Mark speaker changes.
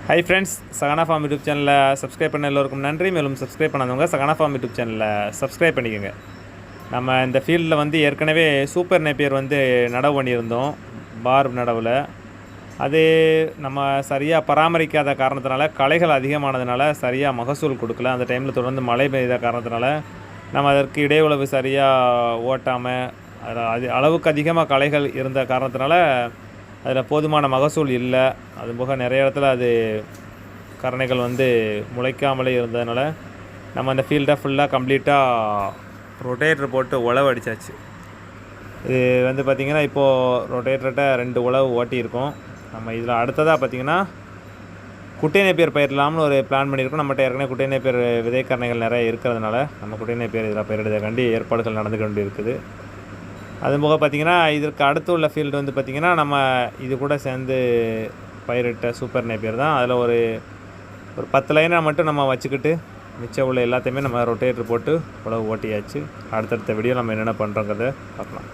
Speaker 1: Hi friends, Sahana form YouTube சேனலில் subscribe பண்ண எல்லோருக்கும் நன்றி. மேலும் சப்ஸ்கிரைப் பண்ணாதவங்க சகானா ஃபார்ம் யூடியூப் சேனலில் சப்ஸ்கிரைப் பண்ணிக்கோங்க. நம்ம இந்த ஃபீல்டில் வந்து ஏற்கனவே சூப்பர் நேப்பியர் வந்து நடவு பண்ணியிருந்தோம், பார் நடவில். அது நம்ம சரியாக பராமரிக்காத காரணத்தினால, களைகள் அதிகமானதுனால சரியாக மகசூல் கொடுக்கல. அந்த டைமில் தொடர்ந்து மழை பெய்த காரணத்தினால நம்ம அதற்கு இடையுழவு சரியாக ஓட்டாமல், அதில் அளவுக்கு அதிகமாக களைகள் இருந்த காரணத்தினால அதில் போதுமான மகசூல் இல்லை. அதுபோக நிறைய இடத்துல அது கரணைகள் வந்து முளைக்காமலே இருந்ததுனால நம்ம அந்த ஃபீல்டை ஃபுல்லாக கம்ப்ளீட்டாக ரொட்டேட்டர் போட்டு உழவு அடித்தாச்சு. இது வந்து பார்த்திங்கன்னா இப்போது ரொட்டேட்டர்கிட்ட 2 உழவு ஓட்டியிருக்கோம். நம்ம இதில் அடுத்ததாக பார்த்திங்கன்னா குட்டை நேப்பியர் பயிரிடலாம்னு ஒரு பிளான் பண்ணியிருக்கோம். நம்மகிட்ட ஏற்கனவே குட்டை நேப்பியர் விதைக்கரணைகள் நிறைய இருக்கிறதுனால நம்ம குட்டை நேப்பியர் இதில் பயிரிடுறதுக்காண்டி ஏற்பாடுகள் நடந்து கொண்டு இருக்குது. அதுபோக பார்த்திங்கன்னா இதற்கு அடுத்து உள்ள ஃபீல்டு வந்து பார்த்திங்கன்னா நம்ம இது கூட சேர்ந்து பயிரிட்ட சூப்பர் நேப்பியர் தான். அதில் ஒரு 10 லைனை மட்டும் நம்ம வச்சுக்கிட்டு மிச்சம் உள்ள எல்லாத்தையுமே நம்ம ரொட்டேட்டர் போட்டு உழவு ஓட்டியாச்சு. அடுத்தடுத்த வீடியோ நம்ம என்னென்ன பண்ணுறோங்கிறத பார்க்கலாம்.